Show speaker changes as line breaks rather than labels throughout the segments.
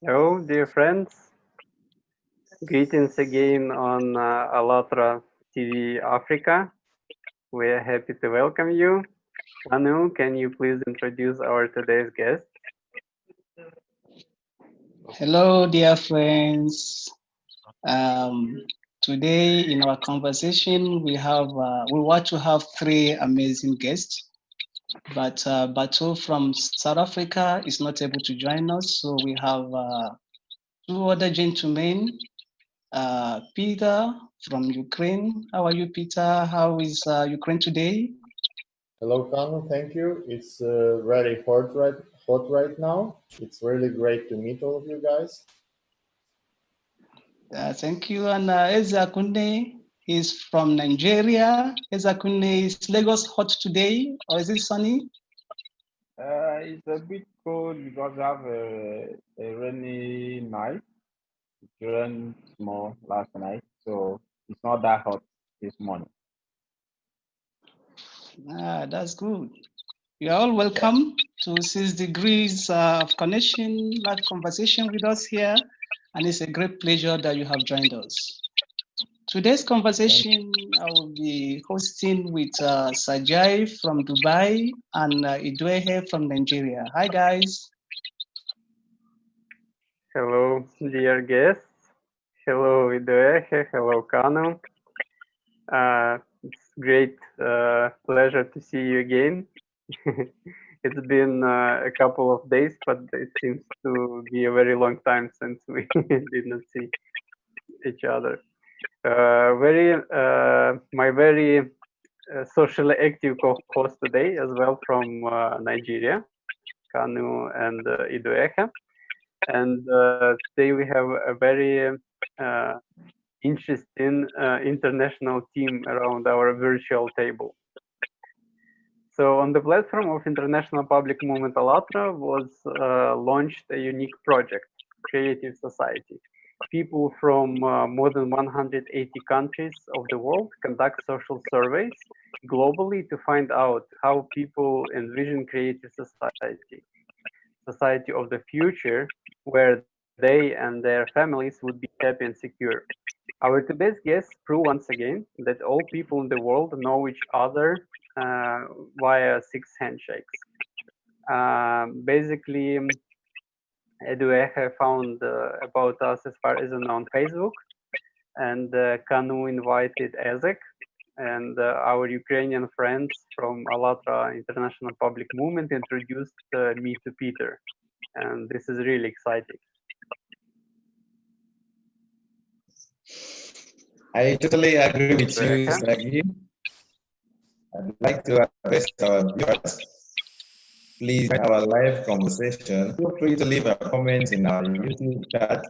Hello, dear friends. Greetings again on ALLATRA TV Africa. We are happy to welcome you. Anu, can you please introduce our today's guest?
Hello, dear friends. Today in our conversation, we want to have three amazing guests, but Bato from South Africa is not able to join us, so we have two other gentlemen. Peter from Ukraine. How are you, Peter? How is Ukraine today?
Hello, Kanu. Thank you. It's very hot right now. It's really great to meet all of you guys.
Thank you. And Ezeakunne is from Nigeria. Ezeakunne, is Lagos hot today or is it sunny?
It's a bit cold because we have a rainy night. It rained more last night, so it's not that hot this morning.
That's good. You are all welcome to 6 Degrees of Connection live conversation with us here, and it's a great pleasure that you have joined us. Today's conversation I will be hosting with Sajai from Dubai and Idwehe from Nigeria. Hi guys.
Hello, dear guests. Hello, Idwehe. Hello, Kanu. It's great pleasure to see you again. It's been a couple of days, but it seems to be a very long time since we did not see each other. My very socially active co-host today as well from Nigeria, Kanu and Idwehe. And today we have a very interesting international team around our virtual table. So on the platform of International Public Movement ALLATRA was launched a unique project, Creative Society. People from more than 180 countries of the world conduct social surveys globally to find out how people envision creative society of the future, where they and their families would be happy and secure. Our today's guests prove once again that all people in the world know each other via 6 handshakes. Basically, Idwehe found about us as far as on Facebook, and Kanu invited Ezek, and our Ukrainian friends from ALLATRA International Public Movement introduced me to Peter, and this is really exciting.
I totally agree with you, Sagi. I'd like to address our viewers. Please, our live conversation, feel free to leave a comment in our YouTube chat,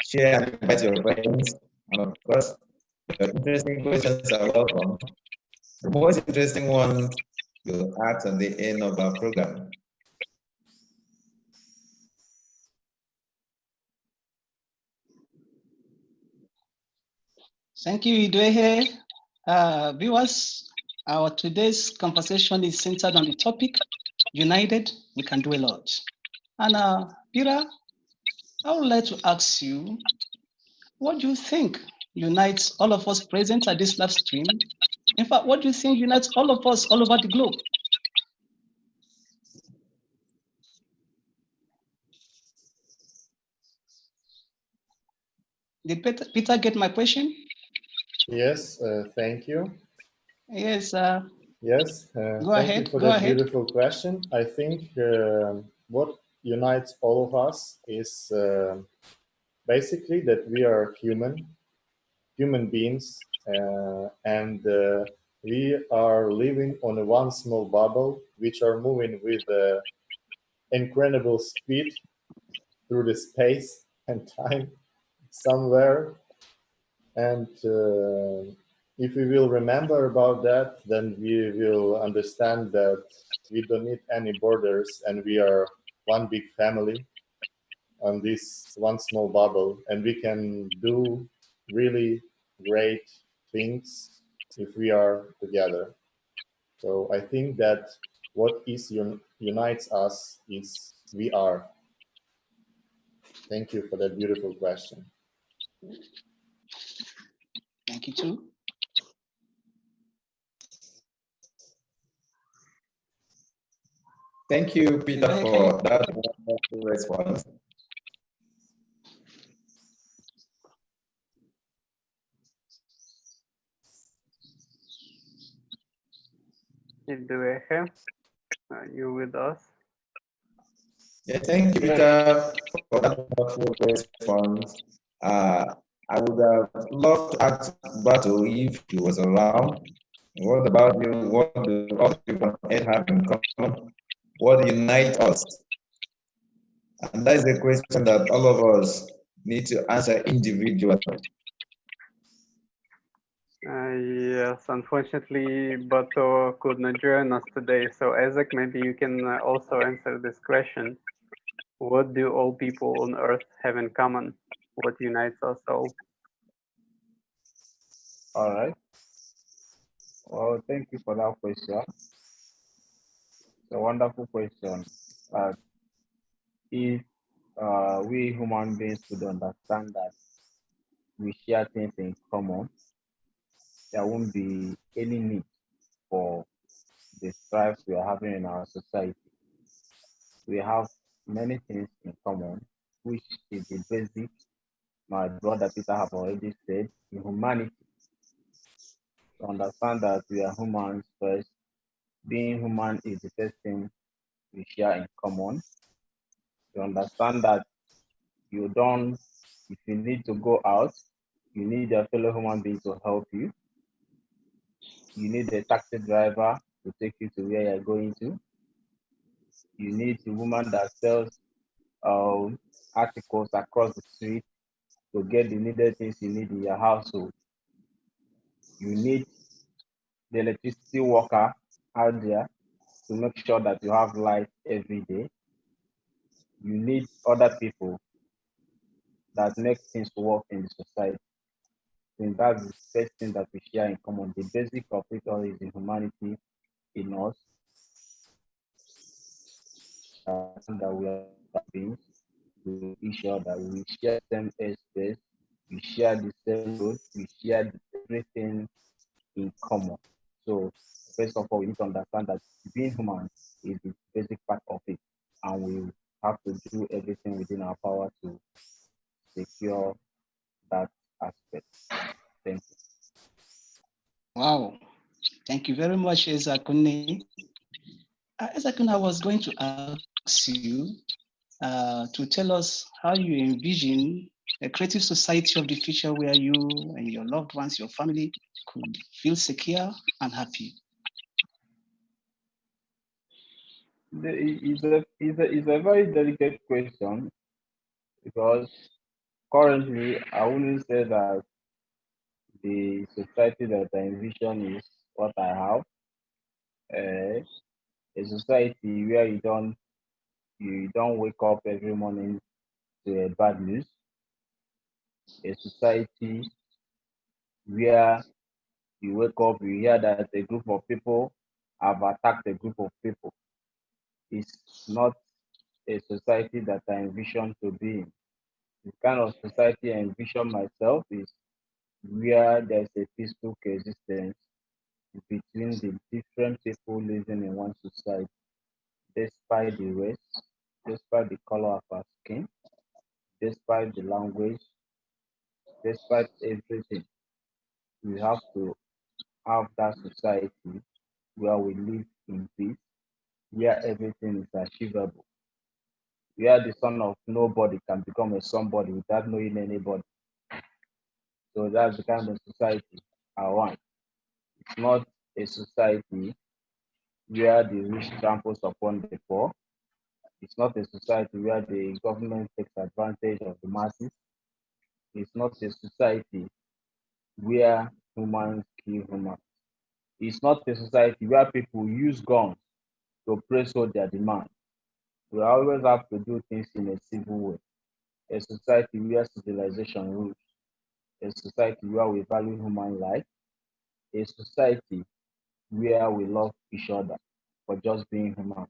share and invite your friends, and of course, your interesting questions are welcome. The most interesting ones will ask at the end of our program.
Thank you, Idwehe. Viewers, our today's conversation is centered on the topic, United, we can do a lot. And Peter, I would like to ask you, what do you think unites all of us present at this live stream? In fact, what do you think unites all of us all over the globe? Did Peter get my question?
Yes, thank you.
Yes.
Yes, thank you for that beautiful question. I think what unites all of us is basically that we are human beings, and we are living on one small bubble, which are moving with incredible speed through the space and time somewhere. And if we will remember about that, then we will understand that we don't need any borders, and we are one big family on this one small bubble, and we can do really great things if we are together. So I think that what unites us is we are? Thank you for that beautiful question.
Thank you too.
Thank you, Peter, for that wonderful response.
Are you with us?
Yeah, thank you, Peter, for that wonderful response. I would have loved to ask Bato if he was around. What about you? What do all people on earth have in common? What unites us? And that is a question that all of us need to answer individually.
Yes, unfortunately, Bato could not join us today. So, Isaac, maybe you can also answer this question. What do all people on Earth have in common? What unites us all?
All right. Well, thank you for that question. It's a wonderful question. If we human beings could understand that we share things in common, there won't be any need for the strifes we are having in our society. We have many things in common, which is the basic, my brother Peter have already said, in humanity. To understand that we are humans first, being human is the first thing we share in common. To understand that if you need to go out, you need a fellow human being to help you. You need a taxi driver to take you to where you're going to. You need a woman that sells articles across the street to get the needed things you need in your household. You need the electricity worker out there to make sure that you have light every day. You need other people that make things work in the society. And that's the first thing that we share in common. The basic of it all is the humanity in us. That we are beings with each other. We share the same airspace. We share the same road. We share everything in common. So first of all, we need to understand that being human is the basic part of it, and we have to do everything within our power to secure that aspect. Thank you.
Wow. Thank you very much, Ezeakunne. Ezeakunne, I was going to ask you to tell us how you envision a creative society of the future where you and your loved ones, your family, could feel secure and happy.
It's a very delicate question, because currently I wouldn't say that the society that I envision is what I have. A society where you don't wake up every morning to a bad news. A society where you wake up, you hear that a group of people have attacked a group of people. It's not a society that I envision to be in. The kind of society I envision myself is where there's a peaceful coexistence between the different people living in one society, despite the race, despite the color of our skin, despite the language, despite everything. We have to have that society where we live in peace, where everything is achievable, where the son of nobody can become a somebody without knowing anybody. So that's the kind of society I want. It's not a society where the rich tramples upon the poor. It's not a society where the government takes advantage of the masses. It's not a society where humans kill humans. It's not a society where people use guns to press out their demand. We always have to do things in a civil way. A society where civilization rules. A society where we value human life. A society where we love each other for just being human.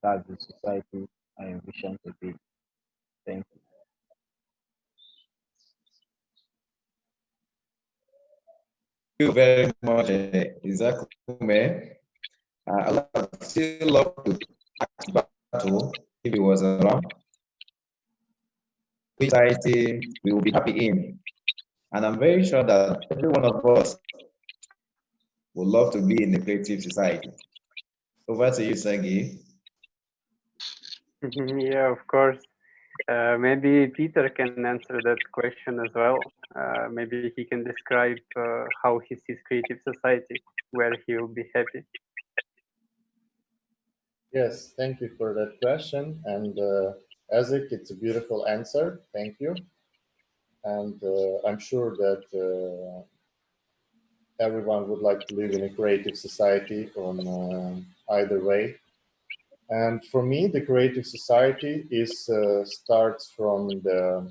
That's the society I envision to be. Thank you.
Thank you very much, Ezeakunne. I would still love to ask Bato if he was around. Which society we will be happy in. And I'm very sure that every one of us would love to be in a creative society. Over to you, Sergey.
Yeah, of course. Maybe Peter can answer that question as well. Maybe he can describe how he sees creative society, where he will be happy.
Yes, thank you for that question. And Ezek, it's a beautiful answer. Thank you. And I'm sure that everyone would like to live in a creative society on either way. And for me, the creative society is starts from the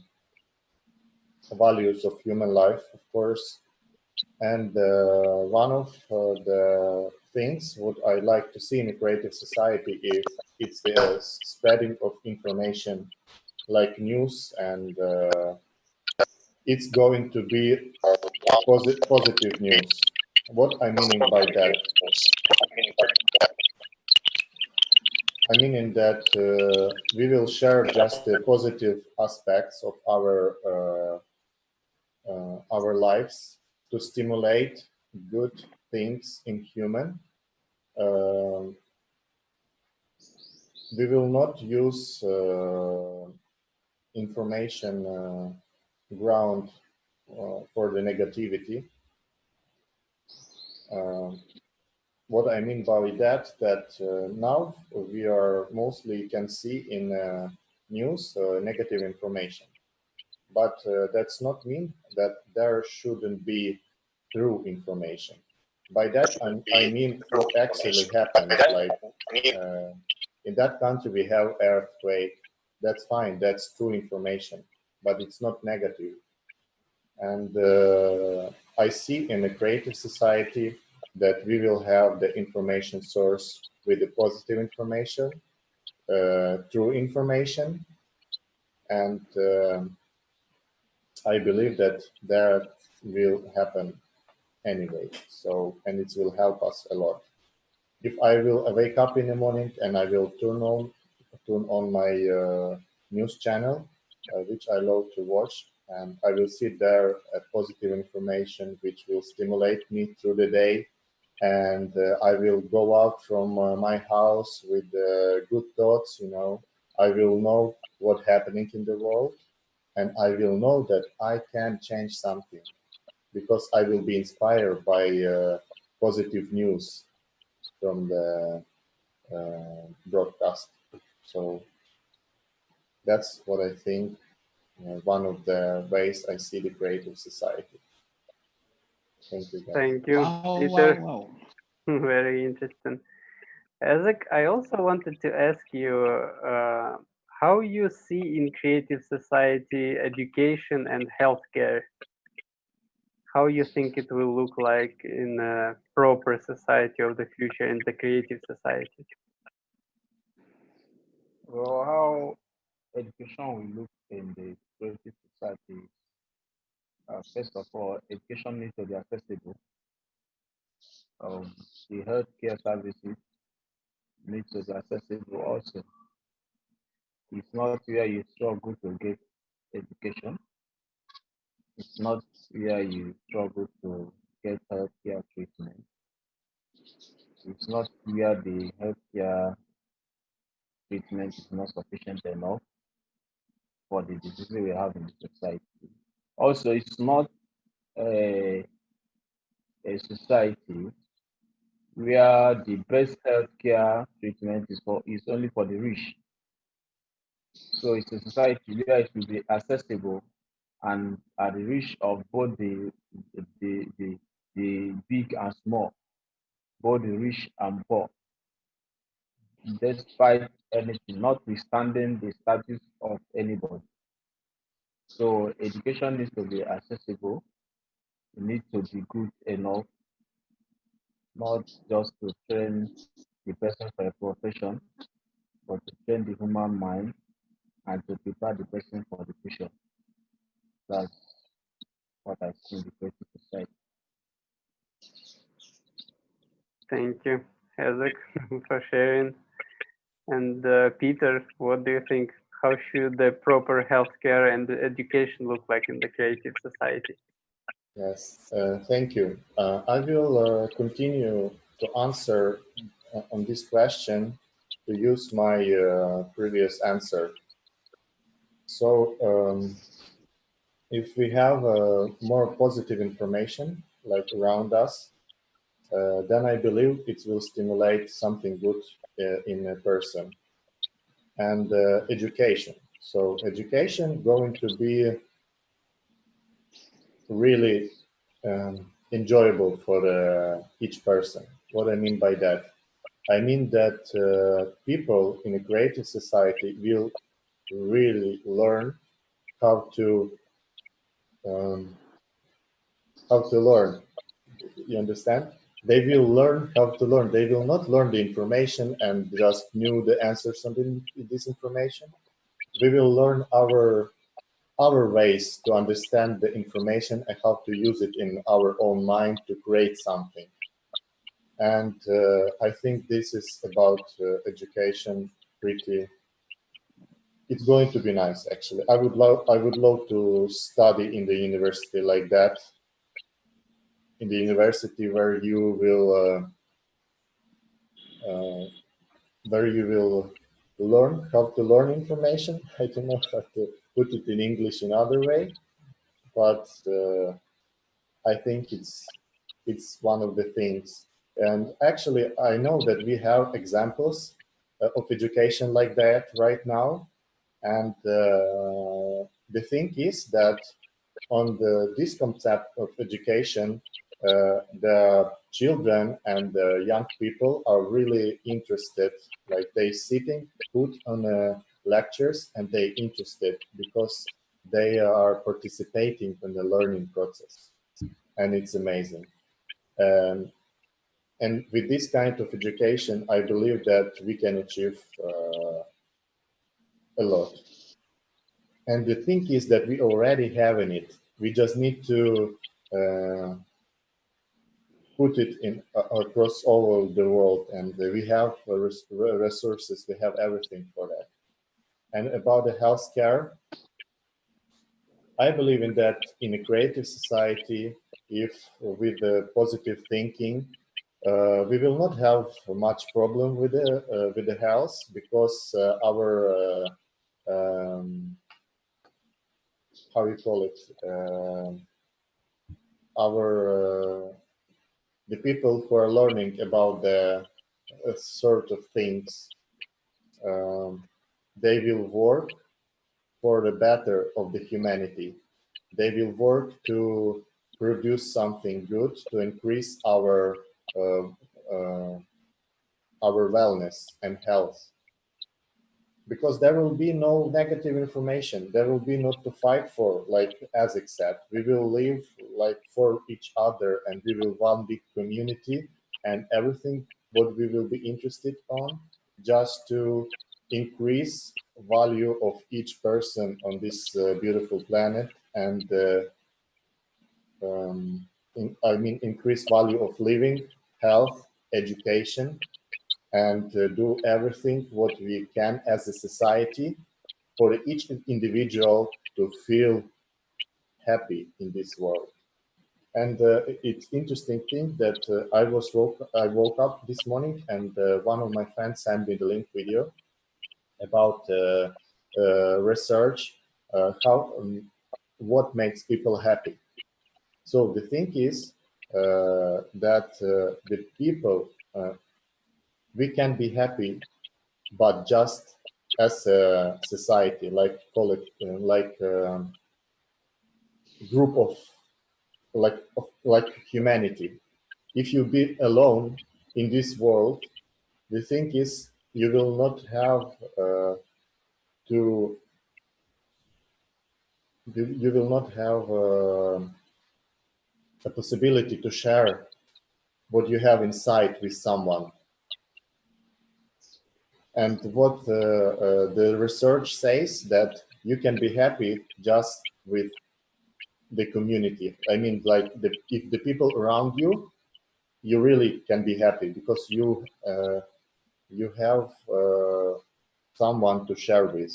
values of human life, of course. And one of the things what I like to see in a creative society is it's the spreading of information, like news, and it's going to be positive news. What I meaning by that? I mean in that we will share just the positive aspects of our lives to stimulate good things in human. Um we will not use information ground for the negativity. Um what I mean by that, now we are mostly can see in news negative information, but that's not mean that there shouldn't be true information. By that I mean what actually happened. Like in that country we have earthquake. That's fine. That's true information, but it's not negative. And I see in a creative society that we will have the information source with the positive information, true information, and I believe that that will happen anyway. So, and it will help us a lot. If I will wake up in the morning and I will turn on my news channel, which I love to watch, and I will see there positive information which will stimulate me through the day, and I will go out from my house with good thoughts. I will know what's happening in the world, and I will know that I can change something because I will be inspired by positive news from the broadcast. So that's what I think. One of the ways I see the creative society. Thank you, guys.
Thank you,
Wow,
Peter.
wow, wow.
Very interesting. Ezek, I also wanted to ask you how you see in creative society education and healthcare. How you think it will look like in a proper society of the future, in the creative society?
Well, how education will look in the creative society. First of all, education needs to be accessible. The healthcare services need to be accessible also. It's not where you struggle to get education. It's not where you struggle to get healthcare treatment. It's not where the healthcare treatment is not sufficient enough for the diseases we have in the society. Also, it's not a society where the best healthcare treatment is only for the rich. So it's a society where it will be accessible and at the reach of both the big and small, both the rich and poor, despite anything, notwithstanding the status of anybody. So education needs to be accessible. It needs to be good enough, not just to train the person for a profession, but to train the human mind and to prepare the person for the future. That's what I see in the creative society.
Thank you, Ezeakunne, for sharing. And Peter, what do you think? How should the proper healthcare and education look like in the creative society?
Yes, thank you. I will continue to answer on this question to use my previous answer. So if we have more positive information like around us, then I believe it will stimulate something good in a person. And education. So education going to be really enjoyable for each person. What I mean by that? I mean that people in a creative society will really learn how to learn. You understand? They will learn how to learn. They will not learn the information and just knew the answers on this information. We will learn our ways to understand the information and how to use it in our own mind to create something. And I think this is about education. It's going to be nice, actually. I would love to study in the university like that. In the university where you will learn how to learn information. I don't know how to put it in English in other way, but I think it's one of the things. And actually, I know that we have examples of education like that right now. And the thing is that on this concept of education, the children and the young people are really interested. Like they sitting, put on lectures, and they interested because they are participating in the learning process, and it's amazing. And with this kind of education, I believe that we can achieve a lot. And the thing is that we already have in it. We just need to put it in across all of the world, and we have resources. We have everything for that. And about the healthcare, I believe in that in a creative society, if with the positive thinking, we will not have much problem with the health because our how we call it our the people who are learning about the sort of things, they will work for the better of the humanity. They will work to produce something good to increase our wellness and health. Because there will be no negative information. There will be not to fight for, like Ezek said. We will live like for each other, and we will one big community, and everything what we will be interested on just to increase value of each person on this beautiful planet, and I mean increase value of living, health, education, and do everything what we can as a society for each individual to feel happy in this world. And it's interesting thing that I woke up this morning, and one of my friends sent me the link video about research how what makes people happy. So the thing is that the people we can be happy, but just as a society, like call it like group of like humanity. If you be alone in this world, the thing is you will not have to you will not have a possibility to share what you have inside with someone. And what the research says that you can be happy just with the community. I mean, like if the people around you, you really can be happy because you have someone to share with,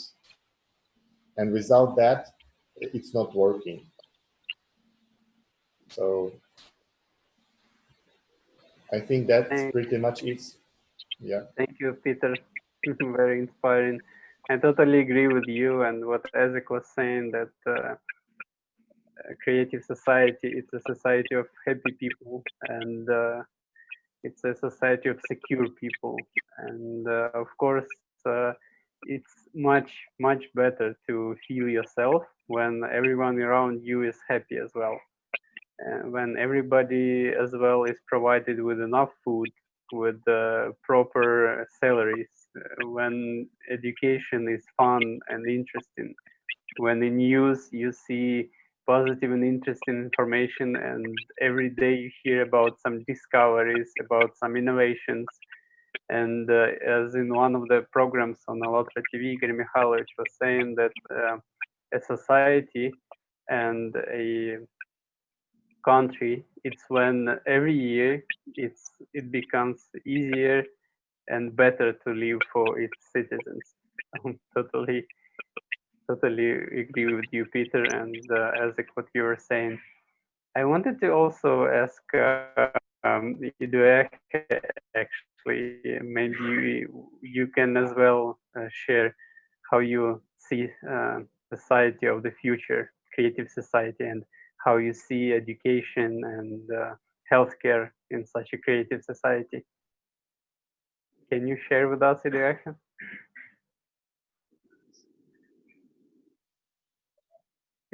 and without that, it's not working. So I think that's pretty much it. Yeah.
Thank you, Peter. Very inspiring. I totally agree with you and what Ezek was saying, that creative society, it's a society of happy people, and it's a society of secure people. And of course, it's much better to feel yourself when everyone around you is happy as well. When everybody as well is provided with enough food, with proper salaries, when education is fun and interesting, when in news you see positive and interesting information, and every day you hear about some discoveries, about some innovations. And as in one of the programs on ALLATRA TV, Igor Mikhailovich was saying that a society and a country, it's when every year it becomes easier and better to live for its citizens. Totally agree with you, Peter, and as what you were saying. I wanted to also ask Iduek, actually, maybe you can as well share how you see society of the future, creative society, and how you see education and healthcare in such a creative society. Can you share with us, Iduek?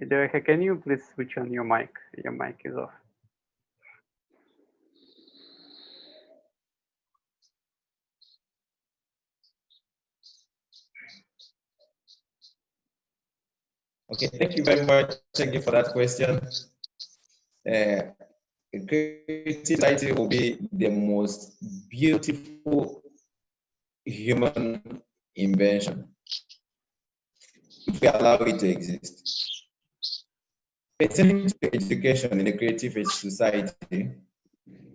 Iduek, can you please switch on your mic? Your mic is off.
Okay, thank you very much. Thank you for that question. Creative society will be the most beautiful human invention if we allow it to exist. Pertaining to education in a creative society,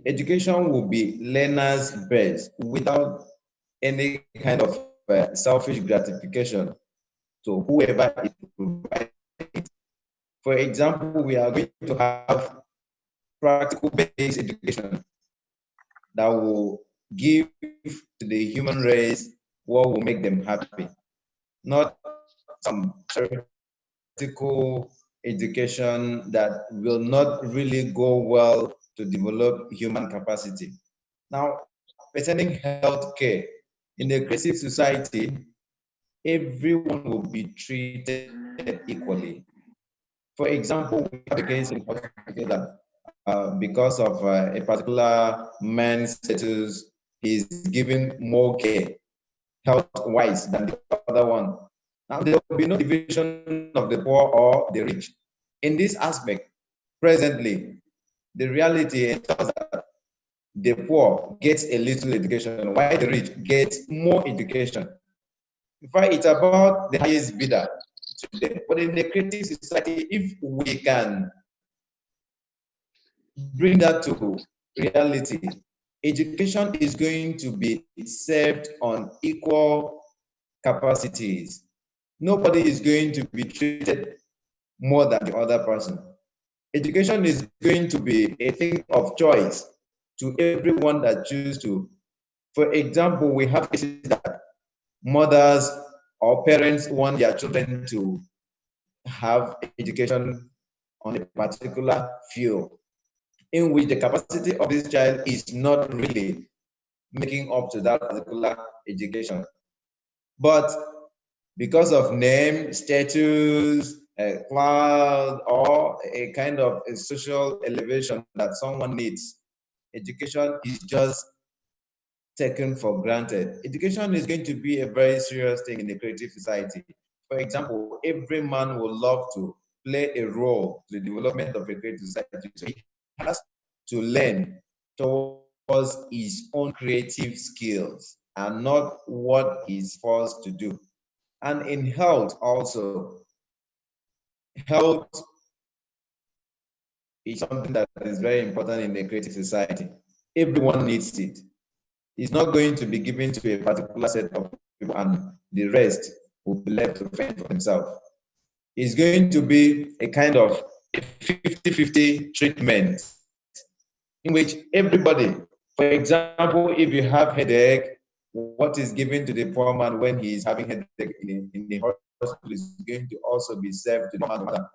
education will be learners' best without any kind of selfish gratification to whoever is providing it. For example, we are going to have practical-based education that will give to the human race what will make them happy, not some theoretical education that will not really go well to develop human capacity. Now, pertaining healthcare, in a creative society, everyone will be treated equally. For example, we have a case in hospital that because of a particular man's status, he's given more care health-wise than the other one. Now, there will be no division of the poor or the rich. In this aspect, presently, the reality is that the poor gets a little education, while the rich gets more education. In fact, it's about the highest bidder today. But in a creative society, if we can bring that to reality, education is going to be served on equal capacities. Nobody is going to be treated more than the other person. Education is going to be a thing of choice to everyone that chooses to. For example, we have cases that mothers or parents want their children to have education on a particular field in which the capacity of this child is not really making up to that particular education. But because of name, status, cloud, or a kind of a social elevation that someone needs, education is just taken for granted. Education is going to be a very serious thing in a creative society. For example, every man would love to play a role in the development of a creative society. So he has to learn towards his own creative skills. and not what he's forced to do. And in health also, health is something that is very important in a creative society. Everyone needs it. It's not going to be given to a particular set of people and the rest will be left to fend for themselves. It's going to be a kind of 50-50 treatment in which everybody, for example, if you have headache, what is given to the poor man when he is having headache in the hospital is going to also be served to the poor man.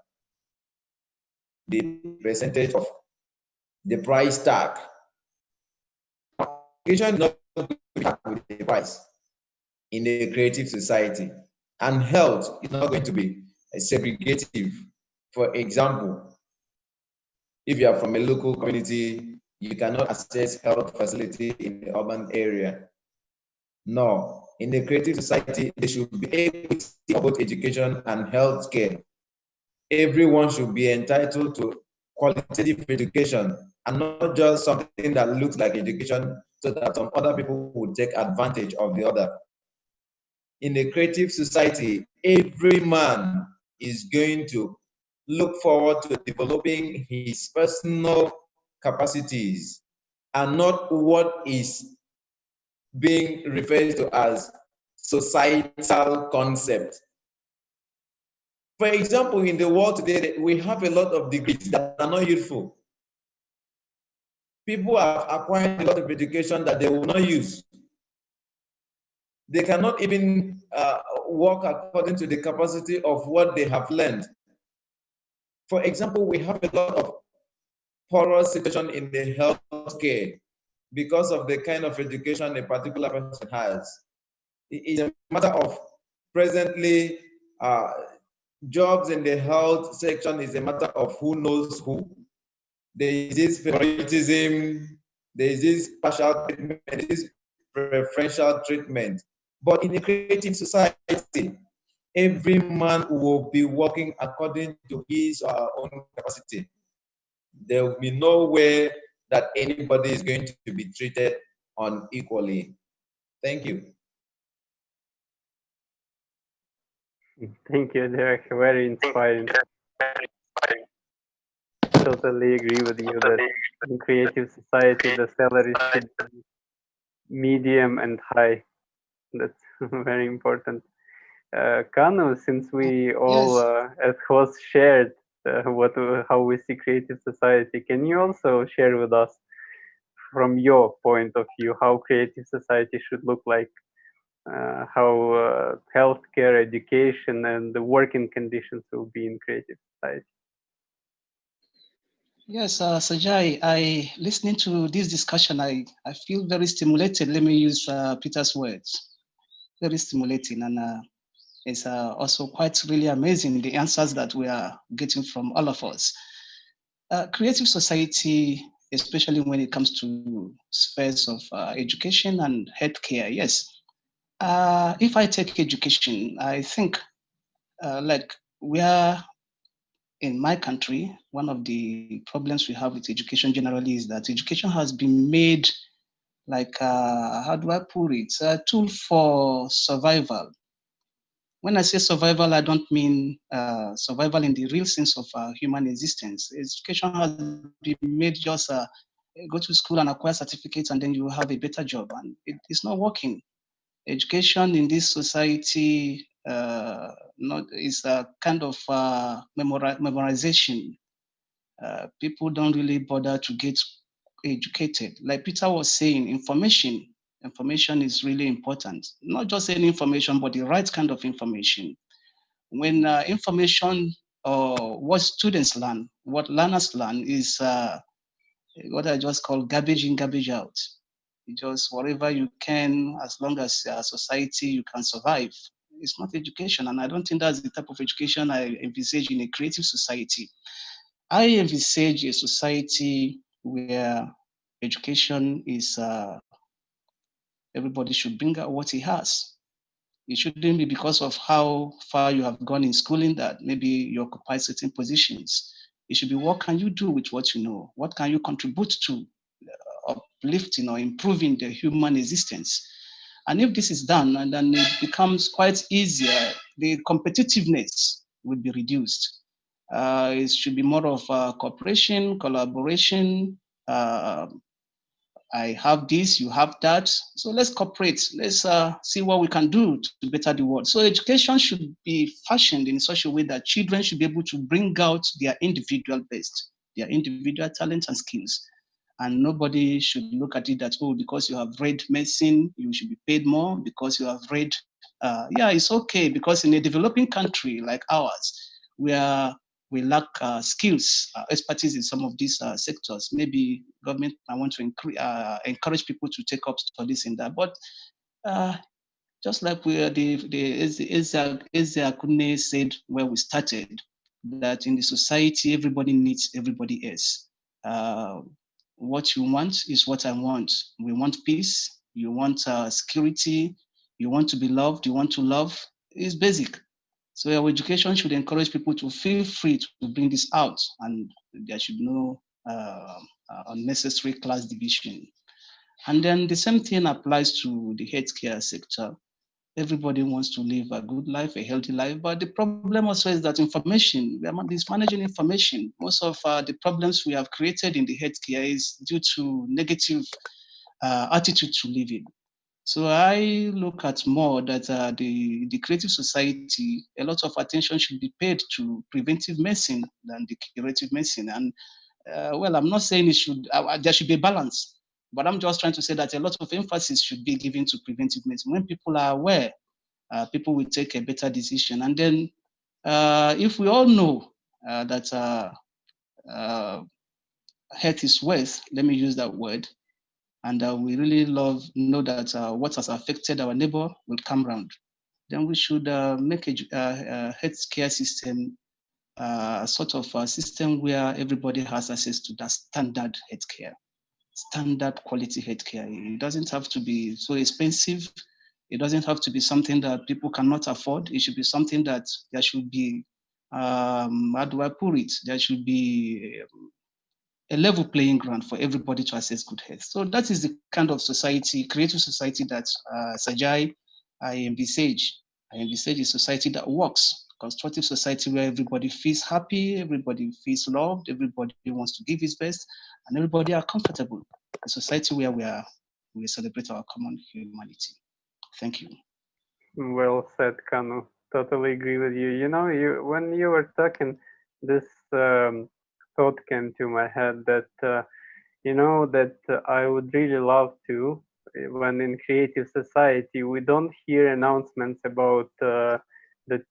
The percentage of the price tag. Education is not going to be with the price in a creative society, and health is not going to be segregative. For example, if you are from a local community, you cannot access health facility in the urban area. No, in the creative society, there should be equity of both education and health care. Everyone should be entitled to qualitative education and not just something that looks like education so that some other people would take advantage of the other. In a creative society, every man is going to look forward to developing his personal capacities and not what is being referred to as societal concept. For example, in the world today, we have a lot of degrees that are not useful. People have acquired a lot of education that they will not use. They cannot even work according to the capacity of what they have learned. For example, we have a lot of porous situation in the healthcare because of the kind of education a particular person has. It is a matter of presently jobs in the health section is a matter of who knows who. There is this favoritism, there is this partial treatment, there is this preferential treatment. But in a creative society, every man will be working according to his or her own capacity. There will be no way that anybody is going to be treated unequally. Thank you.
Thank you, Derek. Very inspiring. Totally agree with you that in creative society, the salaries should be medium and high. That's very important. Kanu, since we all as hosts shared how we see creative society, can you also share with us from your point of view how creative society should look like, how healthcare, education, and the working conditions will be in creative society?
Yes, Sajai, listening to this discussion, I feel very stimulated. Let me use Peter's words. Very stimulating, and it's also quite really amazing, the answers that we are getting from all of us. Creative society, especially when it comes to spheres of education and healthcare, yes. If I take education, I think like we are in my country, one of the problems we have with education generally is that education has been made like, how do I put it, a tool for survival. When I say survival, I don't mean survival in the real sense of human existence. Education has been made just go to school and acquire certificates and then you have a better job, and it's not working. Education in this society is a kind of memorization. People don't really bother to get educated. Like Peter was saying, information is really important. Not just any information, but the right kind of information. When information or what students learn, what learners learn is what I just call garbage in, garbage out. Just whatever you can, as long as society you can survive. It's not education, and I don't think that's the type of education I envisage in a creative society. I envisage a society where education is everybody should bring out what he has. It shouldn't be because of how far you have gone in schooling that maybe you occupy certain positions. It should be what can you do with what you know? What can you contribute to uplifting or improving the human existence? And if this is done, and then it becomes quite easier, the competitiveness will be reduced. It should be more of cooperation, collaboration. I have this, you have that. So let's cooperate. Let's see what we can do to better the world. So education should be fashioned in such a way that children should be able to bring out their individual best, their individual talents and skills. And nobody should look at it that, oh, because you have read medicine, you should be paid more. Because you have read, yeah, it's okay. Because in a developing country like ours, we lack skills, expertise in some of these sectors. Maybe government might want to encourage people to take up studies in that. But just like Ezeakunne said when we started, that in the society, everybody needs everybody else. What you want is what I want. We want peace. You want security. You want to be loved. You want to love. It's basic. So our education should encourage people to feel free to bring this out, and there should be no unnecessary class division. And then the same thing applies to the healthcare sector. Everybody wants to live a good life, a healthy life, but the problem also is that information, we are mismanaging information. Most of the problems we have created in the healthcare is due to negative attitude to living. So I look at more that the creative society, a lot of attention should be paid to preventive medicine than the curative medicine. And well, I'm not saying it should, there should be a balance, but I'm just trying to say that a lot of emphasis should be given to preventive medicine. When people are aware, people will take a better decision. And then if we all know that health is wealth, let me use that word, and we really know that what has affected our neighbor will come round, then we should make a healthcare system sort of a system where everybody has access to that standard healthcare, standard quality healthcare. It doesn't have to be so expensive. It doesn't have to be something that people cannot afford. It should be something that there should be, how do I put it? There should be a level playing ground for everybody to access good health. So that is the kind of society, creative society that Sajai, I envisage. I envisage a society that works, constructive society where everybody feels happy, everybody feels loved, everybody wants to give his best, and everybody are comfortable. A society where we celebrate our common humanity. Thank you.
Well said, Kanu. Totally agree with you. You know, when you were talking, this thought came to my head that you know that I would really love to, when in creative society we don't hear announcements about that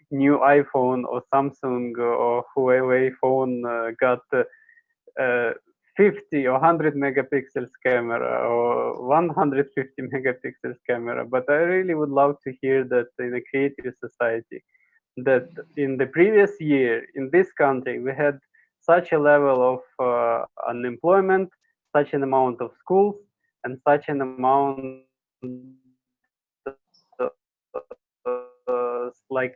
new iPhone or Samsung or Huawei phone got 50 or 100 megapixels camera or 150 megapixels camera. But I really would love to hear that in a creative society, that in the previous year in this country we had such a level of unemployment, such an amount of schools, and such an amount like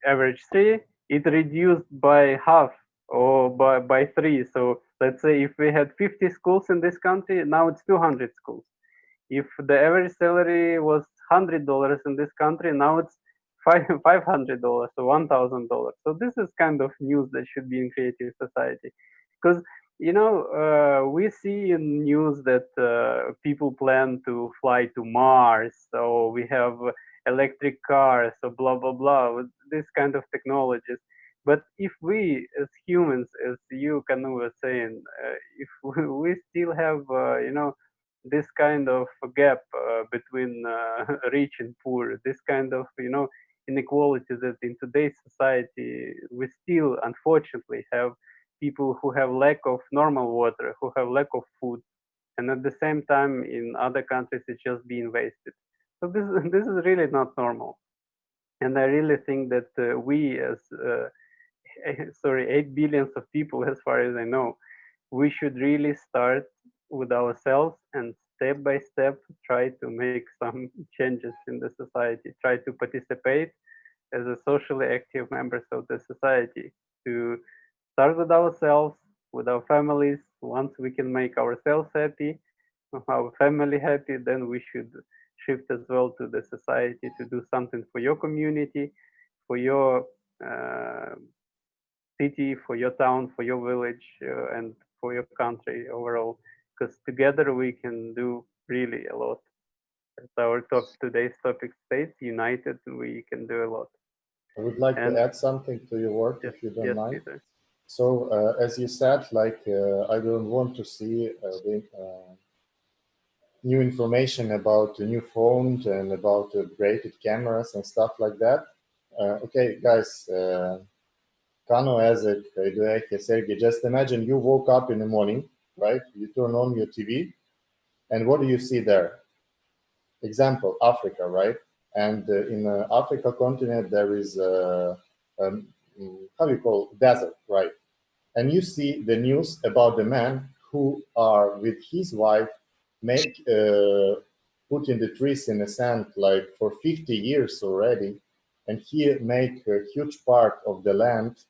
average three, it reduced by half or by three. So let's say if we had 50 schools in this country, now it's 200 schools. If the average salary was $100 in this country, now it's $500 or $1,000. So this is kind of news that should be in creative society, because you know we see in news that people plan to fly to Mars, so we have electric cars, so blah blah blah, with this kind of technologies. But if we as humans, as you Kanu was saying, if we still have you know this kind of gap between rich and poor, this kind of you know inequality that in today's society we still unfortunately have people who have lack of normal water, who have lack of food, and at the same time in other countries it's just being wasted. So this is really not normal, and I really think that we as 8 billions of people, as far as I know, we should really start with ourselves and step by step try to make some changes in the society, try to participate as a socially active members of the society, to start with ourselves, with our families. Once we can make ourselves happy, our family happy, then we should shift as well to the society to do something for your community, for your city, for your town, for your village, and for your country overall. Because together we can do really a lot. As our today's topic states, united we can do a lot.
I would like to add something to your work, if you don't mind.
Peter.
So, as you said, like I don't want to see the new information about the new phones and about upgraded cameras and stuff like that. Okay, guys, Kano, Ezek, Sergey, just imagine you woke up in the morning, right? You turn on your TV, and what do you see there? Example, Africa, right? And in Africa continent, there is, how do you call it? Desert, right? And you see the news about the man who are with his wife putting the trees in the sand like for 50 years already, and he make a huge part of the land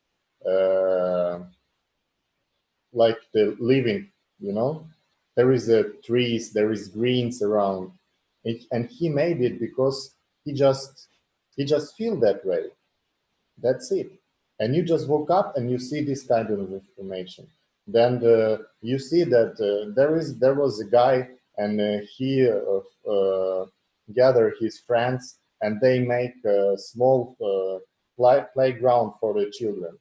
like the living, you know. There is trees, there is greens around, and he made it because he just feel that way. That's it. And you just woke up and you see this kind of information. Then you see that there was a guy, and he gathered his friends, and they make a small playground for the children,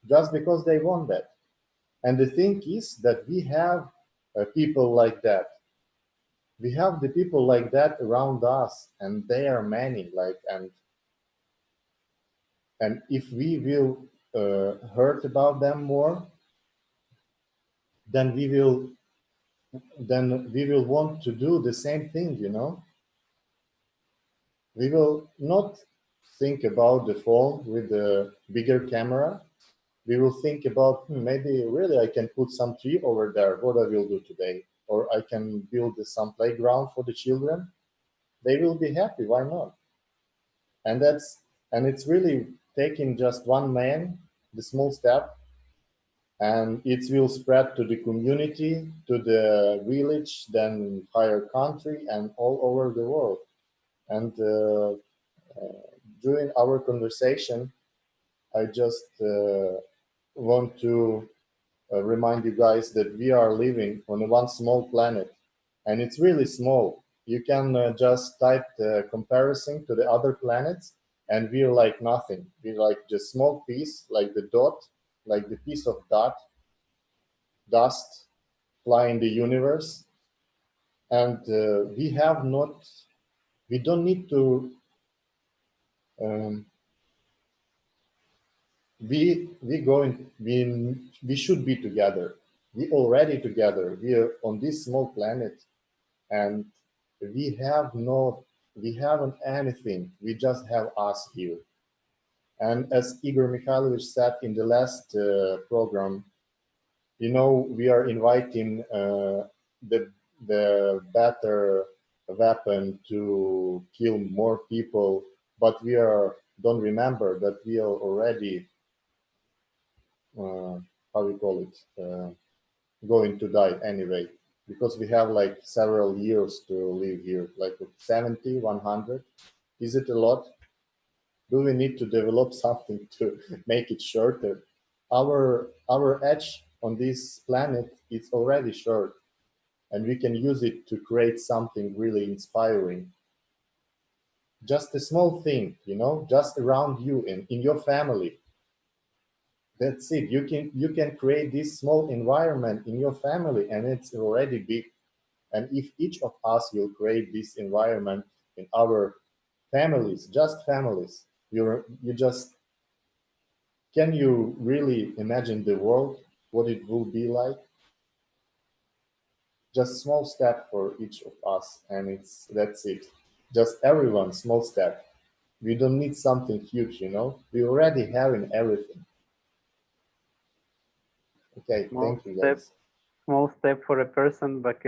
just because they want that. And the thing is that we have people like that. We have the people like that around us, and they are many. And if we will heard about them more, then we will want to do the same thing, you know. We will not think about the phone with the bigger camera. We will think about maybe really I can put some tree over there, what I will do today, or I can build some playground for the children. They will be happy, why not? And it's really taking just one man, the small step, and it will spread to the community, to the village, then higher country, and all over the world. And during our conversation, I just want to remind you guys that we are living on one small planet, and it's really small. You can just type the comparison to the other planets, and we're like nothing. We're like just small piece, like the dot, like the piece of dust fly in the universe. And we don't need to we should be together. We already together. We are on this small planet, and we haven't anything. We just have us here. And as Igor Mikhailovich said in the last program, you know, we are inviting the better weapon to kill more people, but we don't remember that we are already how we call it going to die anyway, because we have like several years to live here, like 70, 100. Is it a lot? Do we need to develop something to make it shorter? Our age on this planet is already short, and we can use it to create something really inspiring. Just a small thing, you know, just around you and in your family. That's it. You can create this small environment in your family, and it's already big. And if each of us will create this environment in our families, just families, you just, can you really imagine the world, what it will be like? Just small step for each of us, and that's it. Just everyone, small step. We don't need something huge, you know. We already have in everything. Okay, thank you, guys.
Small step for a person, but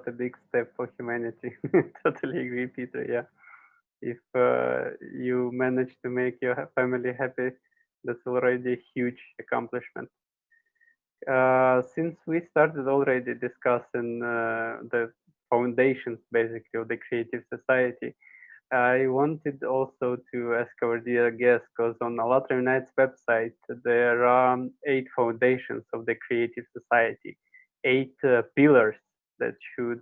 a big step for humanity. Totally agree, Peter. Yeah, if you manage to make your family happy, that's already a huge accomplishment. Since we started already discussing the foundations, basically, of the creative society. I wanted also to ask our dear guest, because on Allatraunites website, there are 8 foundations of the creative society, 8 pillars that should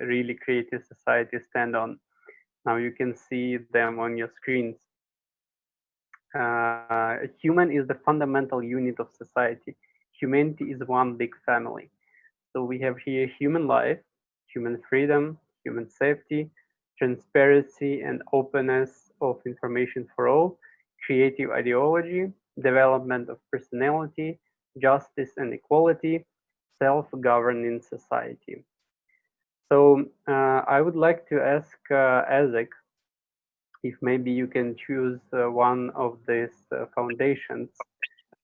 really creative society stand on. Now you can see them on your screens. Human is the fundamental unit of society. Humanity is one big family. So we have here human life, human freedom, human safety, transparency and openness of information for all, creative ideology, development of personality, justice and equality, self-governing society. So I would like to ask Ezek if maybe you can choose one of these foundations,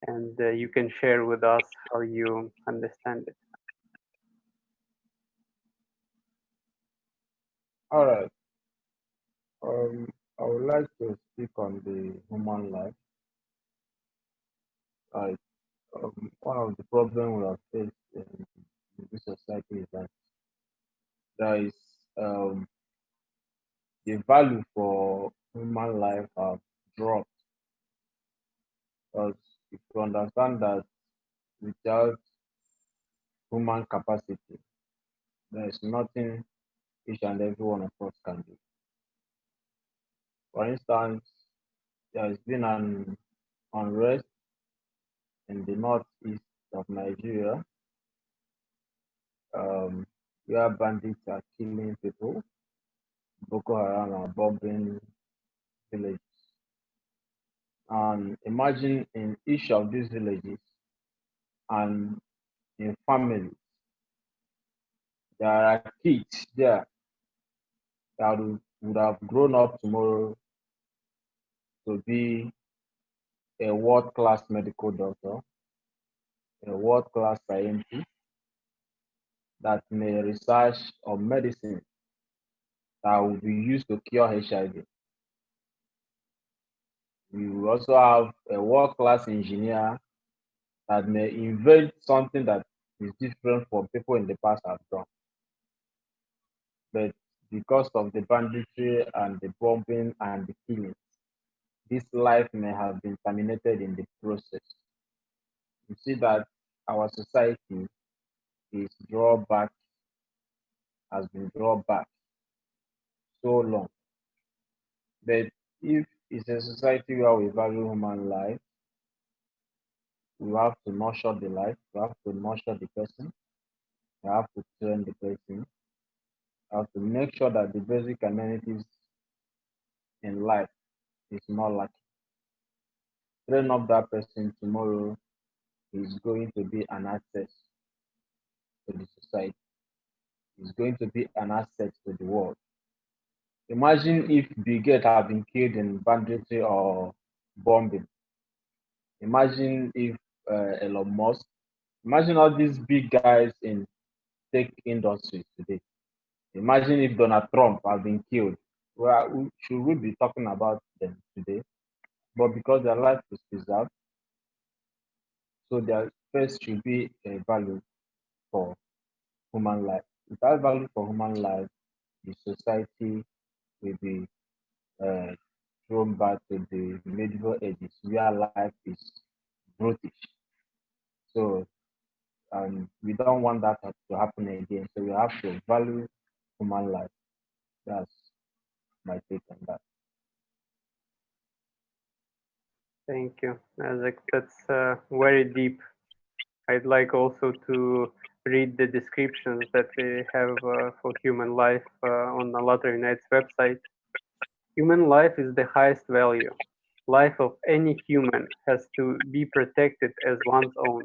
and you can share with us how you understand it.
All right. I would like to speak on the human life. Like, one of the problems we have faced in this society is that there is the value for human life have dropped. Because if you understand that without human capacity, there is nothing each and every one of us can do. For instance, there has been an unrest in the northeast of Nigeria, where bandits are killing people. Boko Haram are bombing villages. And imagine in each of these villages and in families, there are kids there that would have grown up tomorrow to be a world-class medical doctor, a world-class scientist that may research on medicine that will be used to cure HIV. We will also have a world-class engineer that may invent something that is different from people in the past have done. But because of the banditry and the bombing and the killing, this life may have been terminated in the process. You see that our society is has been drawn back so long. But if it's a society where we value human life, we have to nurture the life, we have to nurture the person, we have to train the person, we have to make sure that the basic amenities in life is not lacking. Train up that person tomorrow is going to be an asset to the society, is going to be an asset to the world. Imagine if Bill Gates had been killed in banditry or bombing. Imagine if Elon Musk, imagine all these big guys in tech industries today. Imagine if Donald Trump had been killed. Well, should we be talking about them today? But because their life is preserved, so there first should be a value for human life. Without value for human life, the society will be thrown back to the medieval ages where life is brutish. So we don't want that to happen again. So we have to value human life. That's my take on that.
Thank you, Isaac. That's very deep. I'd like also to read the descriptions that we have for human life on Allatraunites website. Human life is the highest value. Life of any human has to be protected as one's own.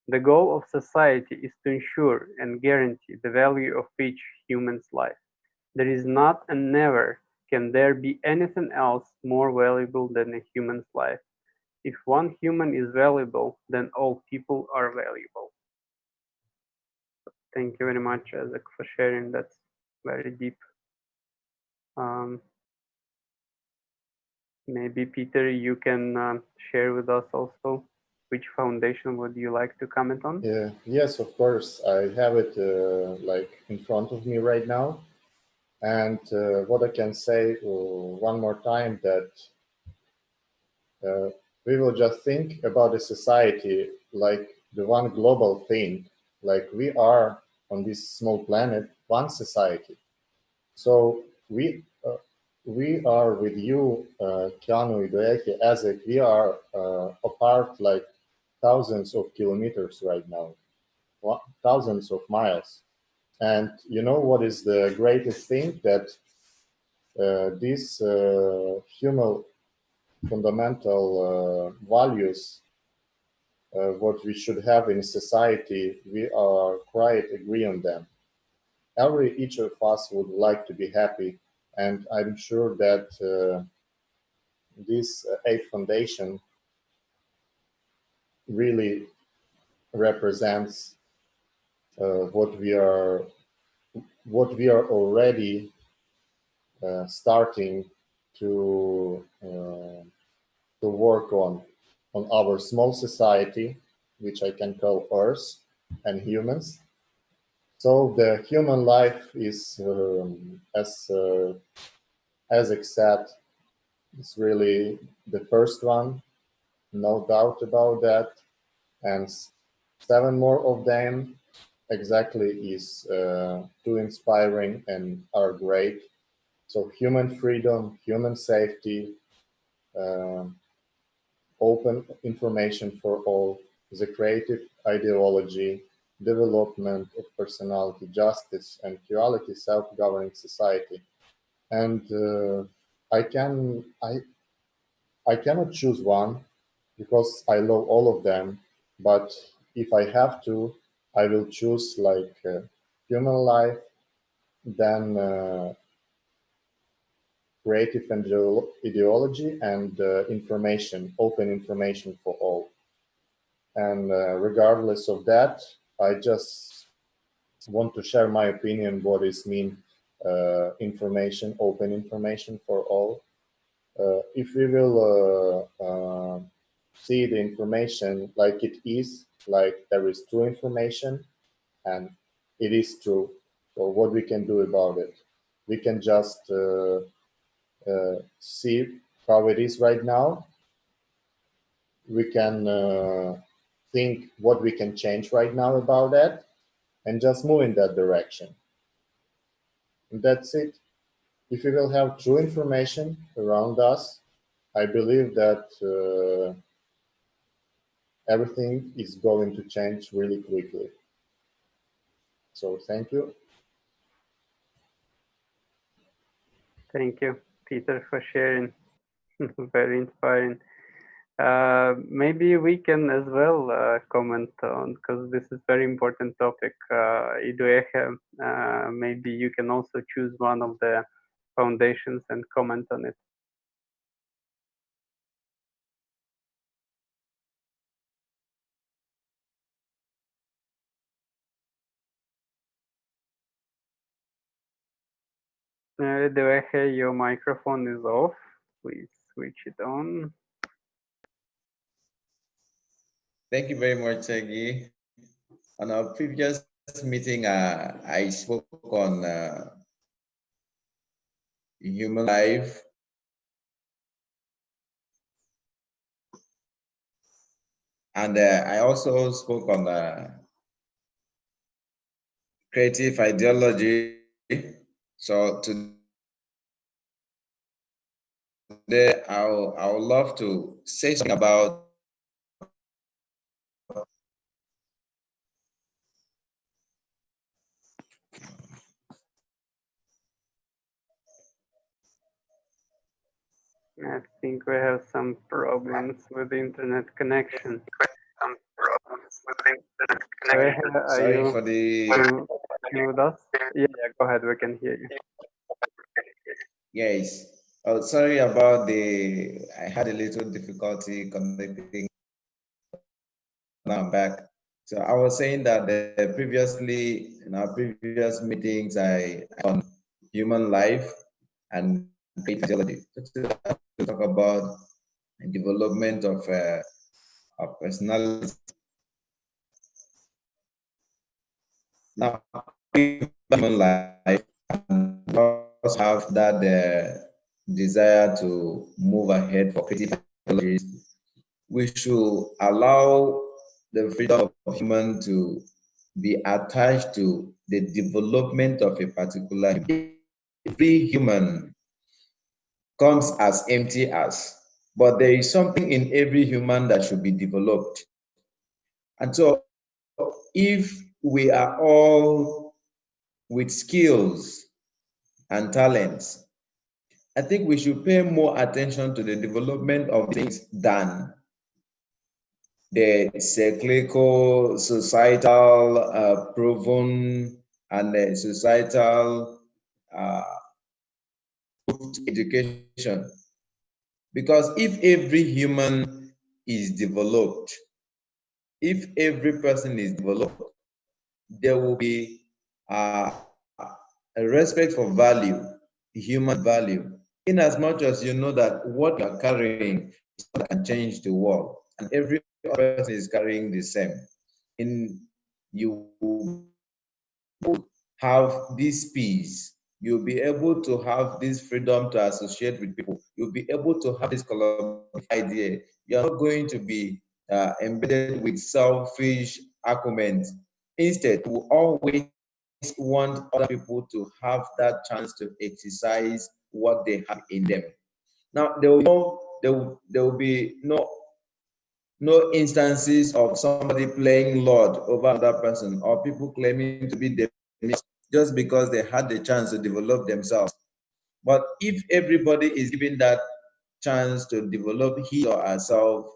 The goal of society is to ensure and guarantee the value of each human's life. There is not and never can there be anything else more valuable than a human's life. If one human is valuable, then all people are valuable. Thank you very much, Ezek, for sharing. That's very deep. Maybe Peter, you can share with us also which foundation would you like to comment on?
Yes, of course. I have it like in front of me right now. And what I can say one more time that we will just think about a society like the one global thing, like we are on this small planet, one society. So we are with you, Keanu, Idoeke, Ezek, we are apart like thousands of kilometers right now, thousands of miles. And you know what is the greatest thing? That these human fundamental values, what we should have in society, we are quite agree on them. Each of us would like to be happy, and I'm sure that this eighth foundation really represents what we are already starting to work on our small society, which I can call Earth and humans. So the human life is, as said, is really the first one, no doubt about that. And 7 more of them exactly is too inspiring and are great. So human freedom, human safety, open information for all, the creative ideology, development of personality, justice, and equality, self-governing society. And I cannot choose one because I love all of them. But if I have to, I will choose like human life, then creative ideology, and information, open information for all. And regardless of that, I just want to share my opinion what is mean information, open information for all. If we will see the information like it is, like there is true information and it is true, so what we can do about it? We can just see how it is right now. We can think what we can change right now about that and just move in that direction. And that's it. If we will have true information around us, I believe that everything is going to change really quickly. So thank you.
Thank you, Peter, for sharing. Very inspiring. Maybe we can as well comment on, because this is very important topic. Idoeke, maybe you can also choose one of the foundations and comment on it. Idoeke, your microphone is off. Please switch it on.
Thank you very much, Segi. On our previous meeting, I spoke on human life. And I also spoke on creative ideology. So today, I would love to say something about
I think we have some problems with the internet connection.
Sorry for the...
with us? Yeah, go ahead, we can hear you.
Yes. Oh, sorry about I had a little difficulty connecting. Now I'm back. So I was saying that previously, in our previous meetings, I on human life and physiology to talk about the development of our personality. Now, human life does have that desire to move ahead for creative technologies. We should allow the freedom of human to be attached to the development of a particular human. Every human comes as empty as, but there is something in every human that should be developed. And so if we are all with skills and talents, I think we should pay more attention to the development of things than the cyclical, societal, proven, and societal education. Because if every human is developed, if every person is developed, there will be a respect for value, human value, in as much as you know that what you are carrying can change the world, and every person is carrying the same. You have this peace, you'll be able to have this freedom to associate with people, you'll be able to have this collaborative idea. You're not going to be embedded with selfish arguments. Instead, we always want other people to have that chance to exercise what they have in them. Now, there will be no instances of somebody playing Lord over another person, or people claiming to be the just because they had the chance to develop themselves. But if everybody is given that chance to develop he or herself,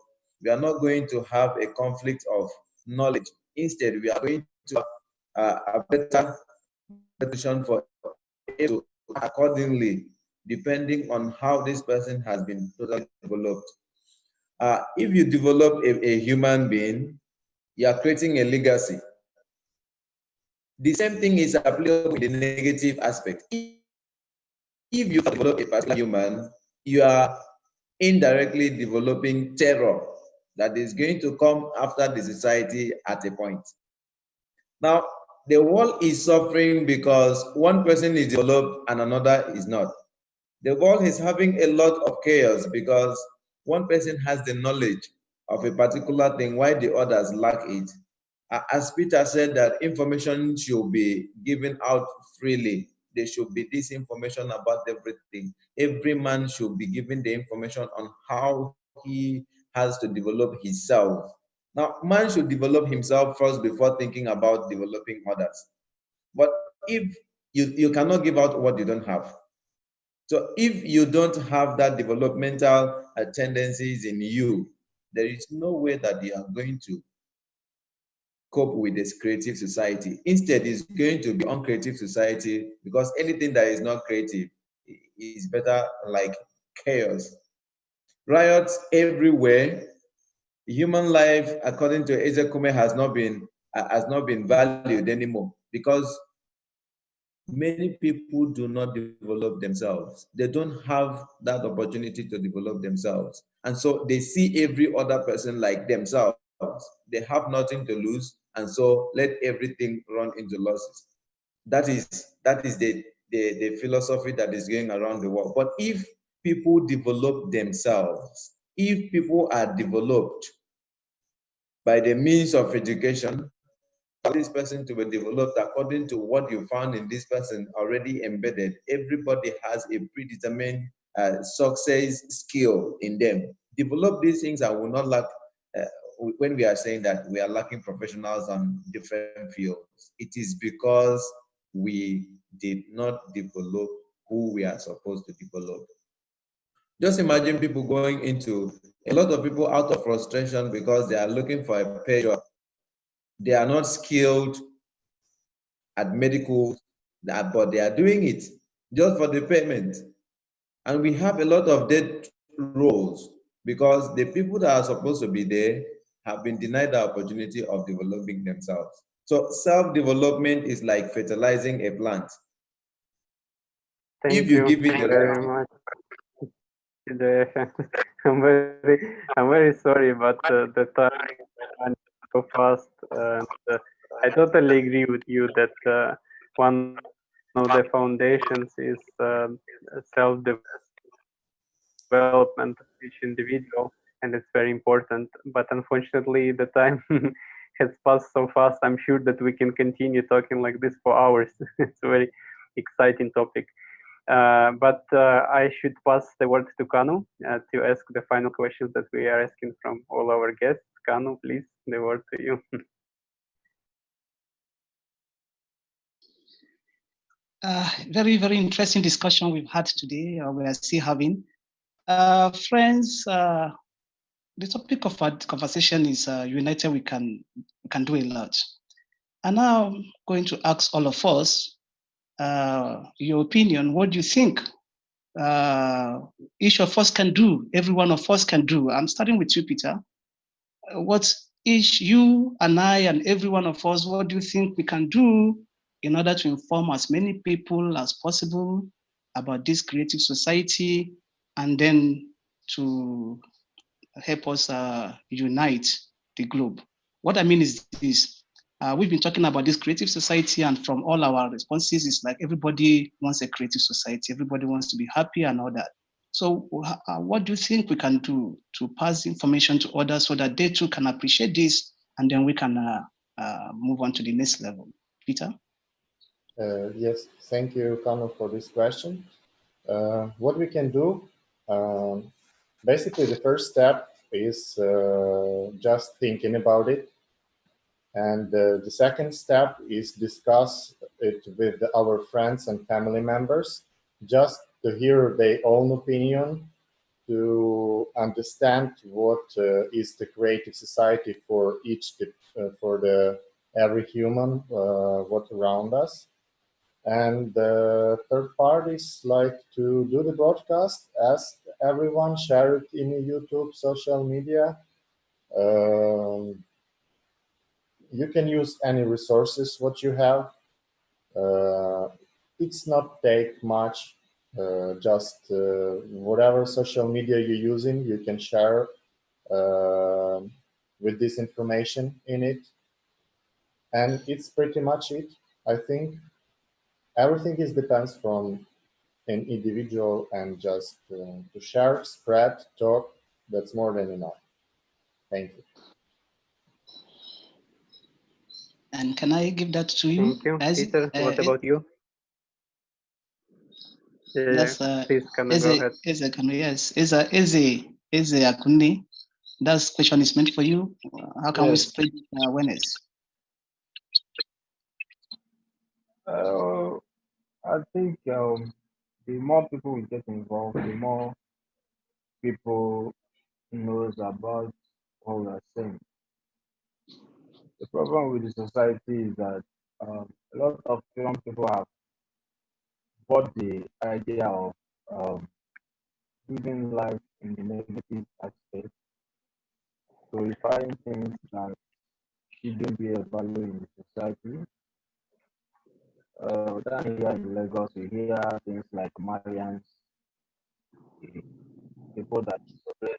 we are not going to have a conflict of knowledge. Instead, we are going to have a better position for it to accordingly, depending on how this person has been totally developed. If you develop a human being, you are creating a legacy. The same thing is applicable in the negative aspect. If you develop a particular human, you are indirectly developing terror that is going to come after the society at a point. Now, the world is suffering because one person is developed and another is not. The world is having a lot of chaos because one person has the knowledge of a particular thing while the others lack it. As Peter said, that information should be given out freely. There should be this information about everything. Every man should be given the information on how he has to develop himself. Now, man should develop himself first before thinking about developing others. But if you cannot give out what you don't have. So if you don't have that developmental tendencies in you, there is no way that you are going to cope with this creative society. Instead, it's going to be uncreative society, because anything that is not creative is better like chaos. Riots everywhere. Human life, according to Ezeakunne, has not been valued anymore, because many people do not develop themselves. They don't have that opportunity to develop themselves. And so they see every other person like themselves. They have nothing to lose, and so let everything run into losses. That is the philosophy that is going around the world. But if people develop themselves, if people are developed by the means of education, this person to be developed according to what you found in this person already embedded. Everybody has a predetermined success skill in them. Develop these things and will not lack. When we are saying that we are lacking professionals on different fields, it is because we did not develop who we are supposed to develop. Just imagine people going into, a lot of people out of frustration because they are looking for a pay job. They are not skilled at medical, but they are doing it just for the payment. And we have a lot of dead roles because the people that are supposed to be there have been denied the opportunity of developing themselves. So self-development is like fertilizing a plant.
Thank you very much. I'm very sorry, but the time went so fast. And I totally agree with you that one of the foundations is self-development of each individual, and it's very important. But unfortunately, the time has passed so fast. I'm sure that we can continue talking like this for hours. It's a very exciting topic. But I should pass the word to Kanu to ask the final questions that we are asking from all our guests. Kanu, please, the word to you.
Very, very interesting discussion we've had today, or we are still having. Friends, the topic of our conversation is united we can do a lot. And now I'm going to ask all of us your opinion. What do you think each of us can do, every one of us can do? I'm starting with you, Peter. What each, you and I and every one of us, what do you think we can do in order to inform as many people as possible about this creative society, and then to help us unite the globe? What I mean is this. We've been talking about this creative society, and from all our responses, it's like everybody wants a creative society. Everybody wants to be happy and all that. So what do you think we can do to pass information to others so that they too can appreciate this, and then we can move on to the next level? Peter?
Yes, thank you, Kanu, for this question. What we can do, basically the first step is just thinking about it. And the second step is discuss it with our friends and family members, just to hear their own opinion, to understand what is the creative society for each, for the every human, what around us. And the third part is like to do the broadcast, ask everyone, share it in YouTube, social media. You can use any resources what you have. It's not take much, just whatever social media you're using, you can share with this information in it. And it's pretty much it. I think everything is depends from an individual, and just to share, spread, talk, that's more than enough. Thank you.
And can I give that to you?
Thank you. Peter, what about you?
Yes,
please, can I go ahead?
Yes, Ezeakunne, that question is meant for you. How can we spread awareness?
I think the more people will get involved, the more people knows about what we are saying. The problem with the society is that a lot of young people have bought the idea of living life in the negative aspect. So we find things that shouldn't be a value in the society. Down here in Lagos, we hear things like Marians, people that disobey.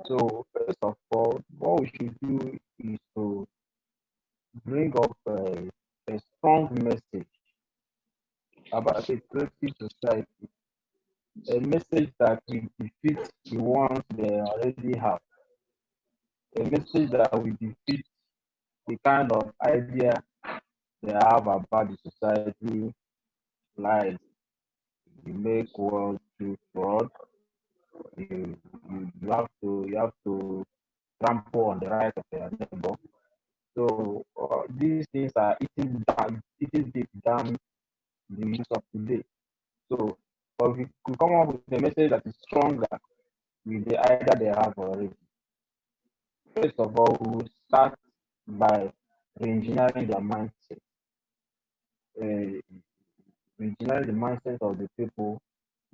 So first of all, what we should do is to bring up a strong message about a creative society, a message that will defeat the ones they already have, a message that will defeat the kind of idea they have about the society, like you make world too broad, you have to trample on the right of your neighbor. So these things are eating deep down the use of today. So, but we could come up with a message that is stronger with the idea they have already. First of all, we will start by re-engineering their mindset. Re-engineering the mindset of the people,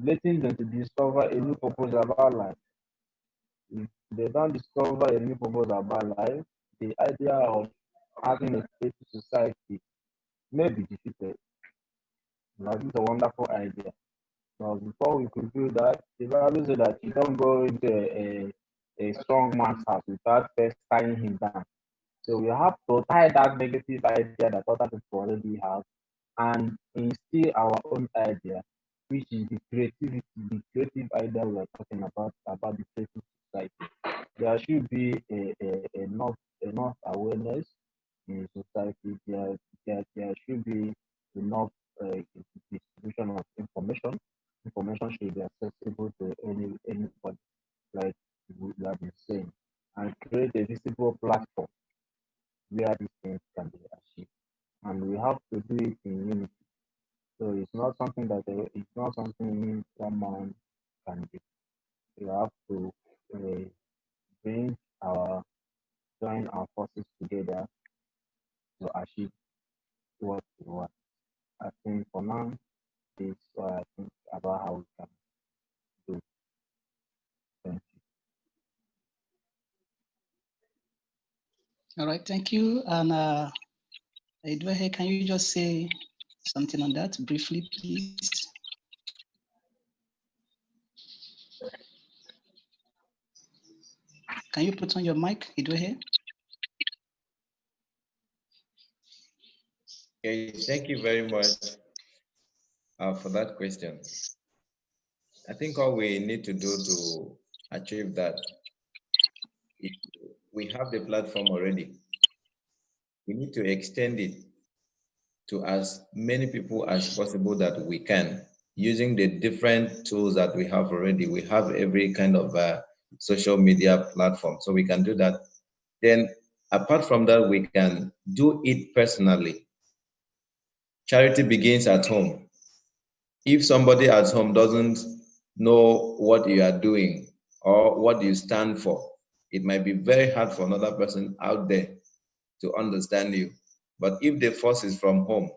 letting them to discover a new purpose about life. If they don't discover a new purpose about life, the idea of having a creative society may be defeated. Now, this is a wonderful idea. Now, before we could do that, the Bible said that you don't go into a strong man's house without first tying him down. So we have to tie that negative idea that other people already have and instill our own idea, which is the creativity, the creative idea we are talking about the creative society. There should be enough awareness in society. There should be enough distribution of information. Information should be accessible to anybody, like we have been saying, and create a visible platform where these things can be achieved. And we have to do it in unity. So it's not something that someone can do. We have to bring join our forces together to achieve what we want. I think for now, this is what I think about how we can do it. Thank you.
All right, thank you. And Edward, can you just say something on that briefly, please? Can you put on your mic, Edward?
Okay, thank you very much for that question. I think all we need to do to achieve that, we have the platform already. We need to extend it to as many people as possible that we can, using the different tools that we have already. We have every kind of social media platform, so we can do that. Then apart from that, we can do it personally. Charity begins at home. If somebody at home doesn't know what you are doing or what you stand for, it might be very hard for another person out there to understand you. But if the force is from home,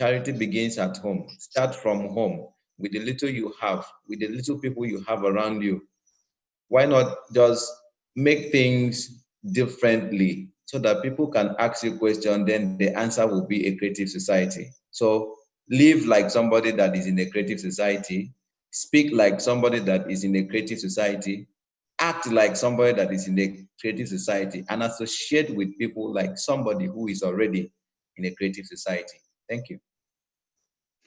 charity begins at home. Start from home with the little you have, with the little people you have around you. Why not just make things differently so that people can ask you questions, then the answer will be a creative society. So live like somebody that is in a creative society, speak like somebody that is in a creative society, act like somebody that is in a creative society, and associate with people like somebody who is already in a creative society. Thank you.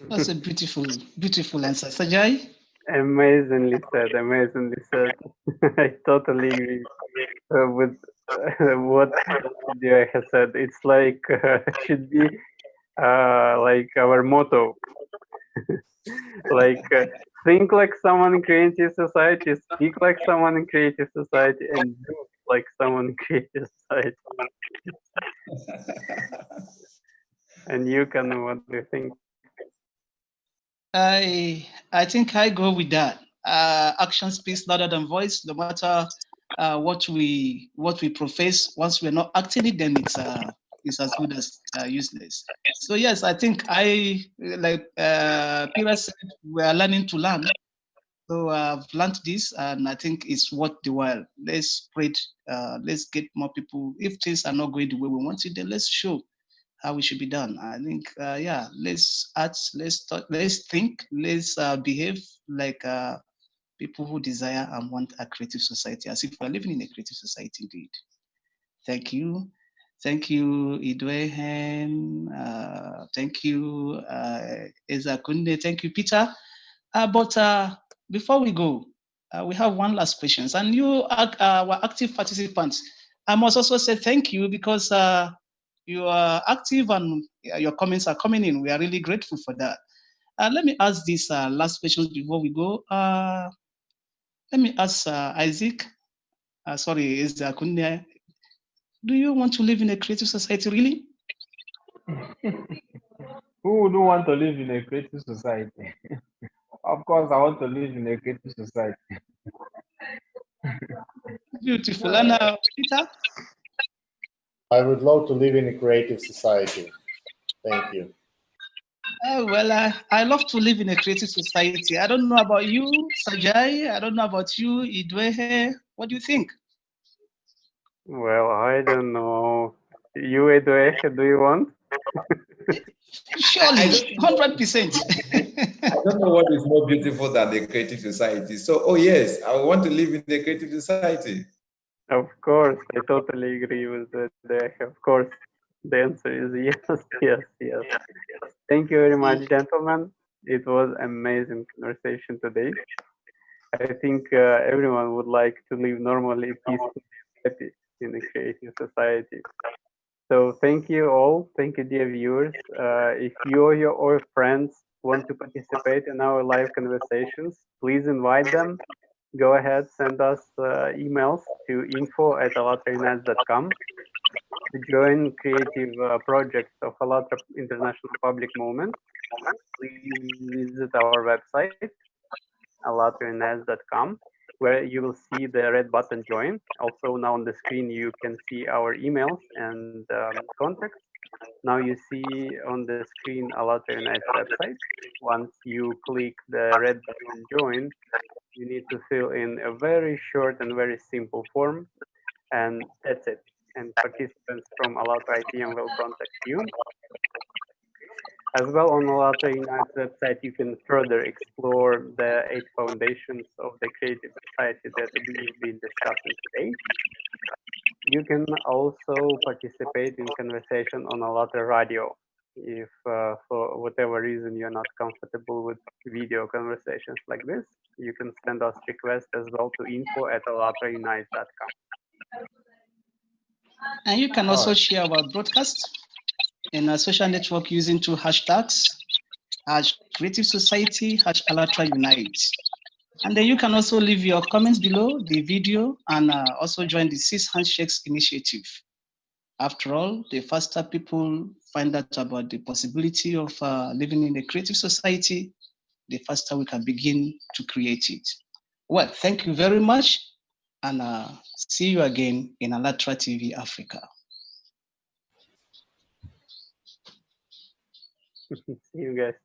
That's a beautiful, beautiful answer. Sajai?
Amazingly said, amazingly said. I totally agree with what Gideon has said. It's like should be like our motto. Like think like someone in creative society, speak like someone in creative society, and do like someone in creative society. And you can, what do you think?
I think I go with that. Action speaks louder than voice. No matter what we profess, once we're not acting it, then it's as good as useless. So yes, I think like Pira said, we are learning to learn. So I've learned this, and I think it's worth the while. Let's spread. Let's get more people. If things are not going the way we want it, then let's show how it should be done. I think, yeah, let's act, let's talk, let's think, let's behave like people who desire and want a creative society, as if we're living in a creative society indeed. Thank you. Thank you, Idwehem. Thank you, Ezeakunne. Thank you, Peter. But before we go, we have one last question. And you were active participants. I must also say thank you because you are active and your comments are coming in. We are really grateful for that. Let me ask these last questions before we go. Let me ask Isaac. Sorry, Ezeakunne. Do you want to live in a creative society, really?
Who wouldn't want to live in a creative society? Of course, I want to live in a creative society.
Beautiful. And Peter?
I would love to live in a creative society. Thank you.
Well, I love to live in a creative society. I don't know about you, Sajai. I don't know about you, Idwehe. What do you think?
Well, I don't know. You, Edward, do you want?
Surely, 100%.
I don't know what is more beautiful than the creative society. So, oh yes, I want to live in the creative society.
Of course, I totally agree with that. Of course, the answer is yes, yes, yes. Thank you very much, gentlemen. It was amazing conversation today. I think everyone would like to live normally, peacefully, happy in a creative society. So thank you all. Thank you, dear viewers. If you or your friends want to participate in our live conversations, please invite them. Go ahead, send us emails to info@allatraunites.com. To join creative projects of ALLATRA International Public Movement, please visit our website, allatraunites.com, where you will see the red button join. Also now on the screen you can see our emails and contacts. Now you see on the screen Allatraunites website. Once you click the red button join, you need to fill in a very short and very simple form, and that's it. And participants from ALLATRA ITM will contact you. As well, on Allatraunites website, you can further explore the 8 foundations of the creative society that we've been discussing today. You can also participate in conversation on ALLATRA Radio. If for whatever reason you're not comfortable with video conversations like this, you can send us requests as well to info@allatraunites.com.
And you can also share our broadcast in a social network using 2 hashtags, #Creative Society, #ALLATRAUnites. And then you can also leave your comments below the video and also join the 6 Handshakes initiative. After all, the faster people find out about the possibility of living in a creative society, the faster we can begin to create it. Well, thank you very much, and see you again in ALLATRA TV Africa.
See you guys.